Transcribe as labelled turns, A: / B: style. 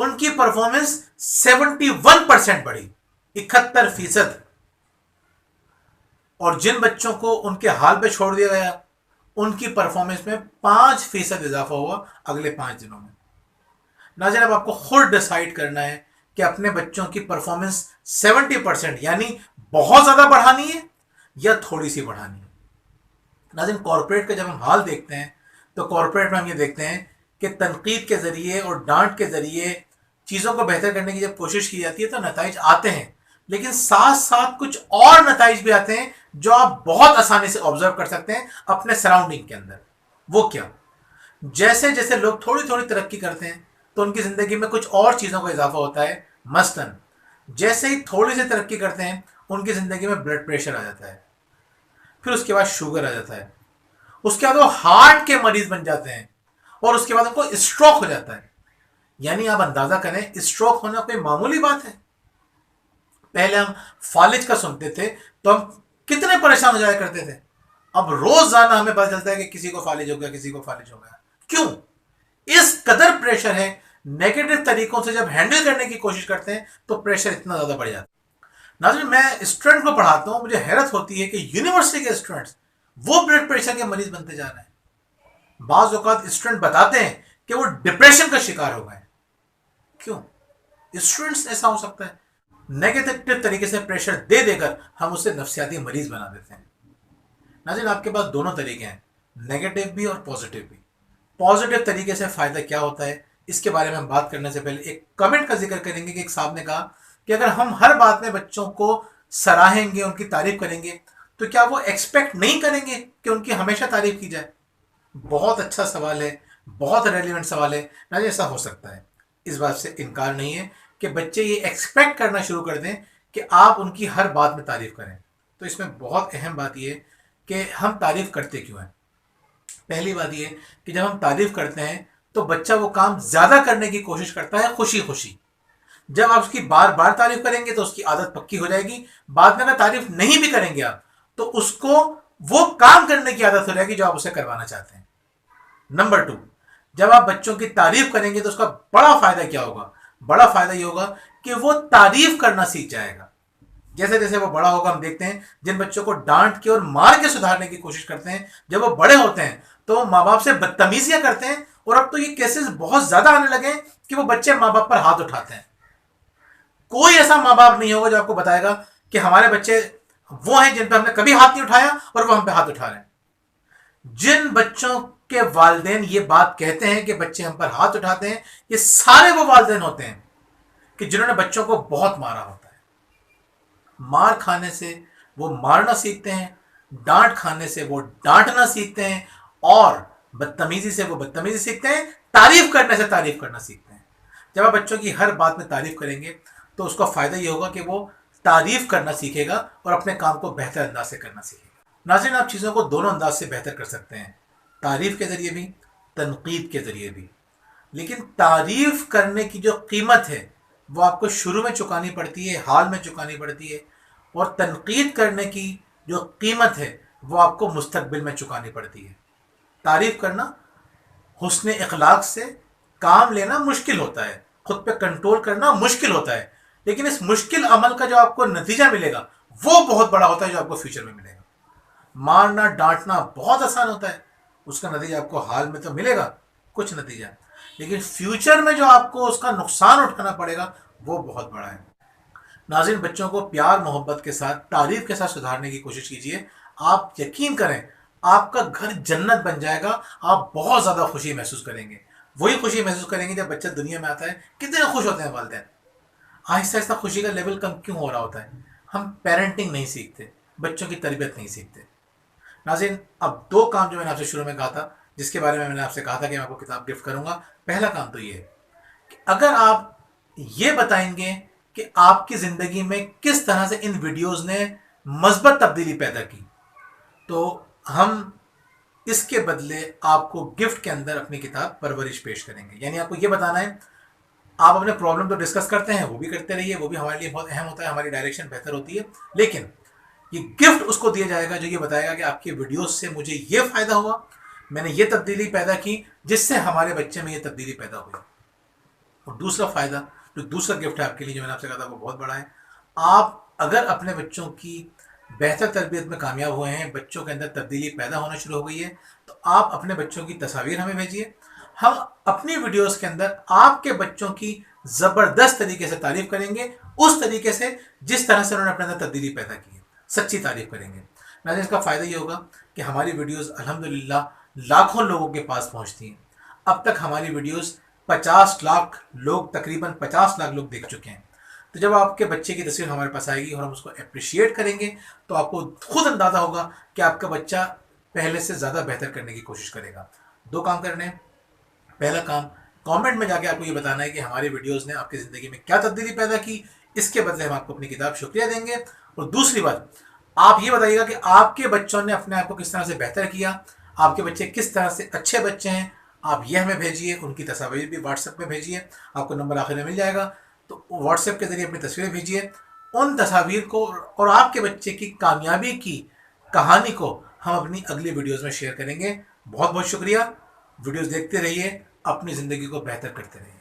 A: ان کی پرفارمنس 71% بڑھی، 71%۔ اور جن بچوں کو ان کے حال پہ چھوڑ دیا گیا ان کی پرفارمنس میں 5% اضافہ ہوا اگلے 5 دنوں میں۔ ناظرین اب آپ کو خود ڈیسائیڈ کرنا ہے کہ اپنے بچوں کی پرفارمنس 70% یعنی بہت زیادہ بڑھانی ہے یا تھوڑی سی بڑھانی ہے۔ ناظرین کارپوریٹ کا جب ہم حال دیکھتے ہیں تو کارپوریٹ میں ہم یہ دیکھتے ہیں کہ تنقید کے ذریعے اور ڈانٹ کے ذریعے چیزوں کو بہتر کرنے کی جب کوشش کی جاتی ہے تو نتائج آتے ہیں، لیکن ساتھ ساتھ کچھ اور نتائج بھی آتے ہیں جو آپ بہت آسانی سے آبزرو کر سکتے ہیں اپنے سراؤنڈنگ کے اندر۔ وہ کیا؟ جیسے جیسے لوگ تھوڑی تھوڑی ترقی کرتے ہیں تو ان کی زندگی میں کچھ اور چیزوں کا اضافہ ہوتا ہے۔ مثلاً جیسے ہی تھوڑی سی ترقی کرتے ہیں ان کی زندگی میں بلڈ پریشر آ جاتا ہے، پھر اس کے بعد شوگر آ جاتا ہے، اس کے بعد وہ ہارٹ کے مریض بن جاتے ہیں، اور اس کے بعد ان کو اسٹروک ہو جاتا ہے۔ یعنی آپ اندازہ کریں اسٹروک ہونا کوئی معمولی بات ہے؟ پہلے ہم فالج کا سنتے تھے تو ہم کتنے پریشان ہو جایا کرتے تھے، اب روزانہ ہمیں پتہ چلتا ہے کہ کسی کو فالج ہو گیا، کسی کو فالج ہو گیا۔ کیوں؟ اس قدر پریشر ہے، نیگیٹو طریقوں سے جب ہینڈل کرنے کی کوشش کرتے ہیں تو پریشر اتنا زیادہ بڑھ جاتا ہے۔ ناظرین میں اسٹوڈنٹ کو پڑھاتا ہوں، مجھے حیرت ہوتی ہے کہ یونیورسٹی کے اسٹوڈنٹس وہ بلڈ پریشر کے مریض بنتے جا رہے ہیں۔ بعض اوقات اسٹوڈنٹ بتاتے ہیں کہ وہ ڈپریشن کا شکار ہو گئے۔ کیوں؟ اسٹوڈنٹس ایسا ہو سکتا ہے، نیگیٹو طریقے سے پریشر دے دے کر ہم اسے نفسیاتی مریض بنا دیتے ہیں۔ ناظرین آپ کے پاس دونوں طریقے ہیں، نیگیٹو بھی اور پازیٹیو بھی۔ پازیٹیو طریقے سے فائدہ کیا ہوتا ہے اس کے بارے میں ہم بات کرنے سے پہلے ایک کمنٹ کا ذکر کریں گے کہ ایک صاحب نے کہا کہ اگر ہم ہر بات میں بچوں کو سراہیں گے، ان کی تعریف کریں گے تو کیا وہ ایکسپیکٹ نہیں کریں گے کہ ان کی ہمیشہ تعریف کی جائے؟ بہت اچھا سوال ہے، بہت ریلیونٹ سوال ہے۔ ناظرین ایسا ہو سکتا ہے، اس بات سے انکار نہیں ہے کہ بچے یہ ایکسپیکٹ کرنا شروع کر دیں کہ آپ ان کی ہر بات میں تعریف کریں۔ تو اس میں بہت اہم بات یہ ہے کہ ہم تعریف کرتے کیوں ہیں۔ پہلی بات یہ کہ جب ہم تعریف کرتے ہیں تو بچہ وہ کام زیادہ کرنے کی کوشش کرتا ہے خوشی خوشی۔ جب آپ اس کی بار بار تعریف کریں گے تو اس کی عادت پکی ہو جائے گی، بعد میں اگر تعریف نہیں بھی کریں گے آپ تو اس کو وہ کام کرنے کی عادت ہو جائے گی جو آپ اسے کروانا چاہتے ہیں۔ نمبر 2، جب آپ بچوں کی تعریف کریں گے تو اس کا بڑا فائدہ کیا ہوگا؟ بڑا فائدہ یہ ہوگا کہ وہ تعریف کرنا سیکھ جائے گا۔ جیسے جیسے وہ بڑا ہوگا، ہم دیکھتے ہیں جن بچوں کو ڈانٹ کے اور مار کے سدھارنے کی کوشش کرتے ہیں، جب وہ بڑے ہوتے ہیں تو وہ ماں باپ سے بدتمیزیاں کرتے ہیں، اور اب تو یہ کیسز بہت زیادہ آنے لگے ہیں کہ وہ بچے ماں باپ پر ہاتھ اٹھاتے ہیں۔ کوئی ایسا ماں باپ نہیں ہوگا جو آپ کو بتائے گا کہ ہمارے بچے وہ ہیں جن پہ ہم نے کبھی ہاتھ نہیں اٹھایا اور وہ ہم پہ ہاتھ اٹھا رہے ہیں۔ جن بچوں کے والدین یہ بات کہتے ہیں کہ بچے ہم پر ہاتھ اٹھاتے ہیں، یہ سارے وہ والدین ہوتے ہیں کہ جنہوں نے بچوں کو بہت مارا ہوتا ہے۔ مار کھانے سے وہ مارنا سیکھتے ہیں، ڈانٹ کھانے سے وہ ڈانٹنا سیکھتے ہیں، اور بدتمیزی سے وہ بدتمیزی سیکھتے ہیں، تعریف کرنے سے تعریف کرنا سیکھتے ہیں۔ جب آپ بچوں کی ہر بات میں تعریف کریں گے تو اس کا فائدہ یہ ہوگا کہ وہ تعریف کرنا سیکھے گا اور اپنے کام کو بہتر انداز سے کرنا سیکھے گا۔ ناظرین آپ چیزوں کو دونوں انداز سے بہتر کر سکتے ہیں، تعریف کے ذریعے بھی، تنقید کے ذریعے بھی۔ لیکن تعریف کرنے کی جو قیمت ہے وہ آپ کو شروع میں چکانی پڑتی ہے، حال میں چکانی پڑتی ہے، اور تنقید کرنے کی جو قیمت ہے وہ آپ کو مستقبل میں چکانی پڑتی ہے۔ تعریف کرنا، حسن اخلاق سے کام لینا مشکل ہوتا ہے، خود پہ کنٹرول کرنا مشکل ہوتا ہے، لیکن اس مشکل عمل کا جو آپ کو نتیجہ ملے گا وہ بہت بڑا ہوتا ہے جو آپ کو فیوچر میں ملے گا۔ مارنا ڈانٹنا بہت آسان ہوتا ہے، اس کا نتیجہ آپ کو حال میں تو ملے گا کچھ نتیجہ، لیکن فیوچر میں جو آپ کو اس کا نقصان اٹھانا پڑے گا وہ بہت بڑا ہے۔ ناظرین بچوں کو پیار محبت کے ساتھ، تعریف کے ساتھ سدھارنے کی کوشش کیجیے، آپ یقین کریں آپ کا گھر جنت بن جائے گا، آپ بہت زیادہ خوشی محسوس کریں گے۔ وہی خوشی محسوس کریں گے جب بچہ دنیا میں آتا ہے، کتنے خوش ہوتے ہیں والدین۔ آہستہ آہستہ خوشی کا لیول کم کیوں ہو رہا ہوتا ہے؟ ہم پیرنٹنگ نہیں سیکھتے، بچوں کی تربیت نہیں سیکھتے۔ ناظرین اب 2 کام جو میں نے آپ سے شروع میں کہا تھا، جس کے بارے میں نے آپ سے کہا تھا کہ میں آپ کو کتاب گفٹ کروں گا، پہلا کام تو یہ ہے کہ اگر آپ یہ بتائیں گے کہ آپ کی زندگی میں کس طرح سے ان ویڈیوز نے مثبت تبدیلی پیدا کی، تو ہم اس کے بدلے آپ کو گفٹ کے اندر اپنی کتاب پرورش پیش کریں گے۔ یعنی آپ کو یہ بتانا ہے، آپ اپنے پرابلم تو ڈسکس کرتے ہیں، وہ بھی کرتے رہیے، وہ بھی ہمارے لیے بہت اہم ہوتا ہے، ہماری ڈائریکشن بہتر ہوتی ہے، لیکن یہ گفٹ اس کو دیا جائے گا جو یہ بتائے گا کہ آپ کی ویڈیوز سے مجھے یہ فائدہ ہوا، میں نے یہ تبدیلی پیدا کی جس سے ہمارے بچے میں یہ تبدیلی پیدا ہوئی۔ اور دوسرا فائدہ جو دوسرا گفٹ ہے آپ کے لیے جو میں نے آپ سے کہا تھا وہ بہت بڑا ہے. آپ اگر اپنے بچوں کی بہتر تربیت میں کامیاب ہوئے ہیں, بچوں کے اندر تبدیلی پیدا ہونا شروع ہو گئی ہے, تو آپ اپنے بچوں کی تصاویر ہمیں بھیجیے. ہم اپنی ویڈیوز کے اندر آپ کے بچوں کی زبردست طریقے سے تعریف کریں گے, اس طریقے سے جس طرح سے انہوں نے اپنے اندر تبدیلی پیدا کی ہے, سچی تعریف کریں گے. ناظرین, اس کا فائدہ یہ ہوگا کہ ہماری ویڈیوز الحمدللہ لاکھوں لوگوں کے پاس پہنچتی ہیں. اب تک ہماری ویڈیوز 50 لاکھ لوگ, تقریباً 50 لاکھ لوگ دیکھ چکے ہیں. تو جب آپ کے بچے کی تصویر ہمارے پاس آئے گی اور ہم اس کو اپریشیٹ کریں گے, تو آپ کو خود اندازہ ہوگا کہ آپ کا بچہ پہلے سے زیادہ بہتر کرنے کی کوشش کرے گا. 2 کام کرنے ہیں. پہلا کام, کامنٹ میں جا کے آپ کو یہ بتانا ہے کہ ہماری ویڈیوز نے آپ کی زندگی میں کیا تبدیلی پیدا کی. اس کے بدلے ہم آپ کو اپنی کتاب شکریہ دیں گے. اور دوسری بات, آپ یہ بتائیے گا کہ آپ کے بچوں نے اپنے آپ کو کس طرح سے بہتر کیا, آپ کے بچے کس طرح سے اچھے بچے ہیں. آپ یہ ہمیں بھیجیے, ان کی تصاویر بھی واٹس ایپ میں بھیجیے, آپ کو نمبر آخر میں مل جائے گا. تو واٹس ایپ کے ذریعے اپنی تصویریں بھیجیے. ان تصاویر کو اور آپ کے بچے کی کامیابی کی کہانی کو ہم اپنی اگلی ویڈیوز میں شیئر کریں گے. بہت بہت شکریہ. ویڈیوز دیکھتے رہیے, اپنی زندگی کو بہتر کرتے رہیے.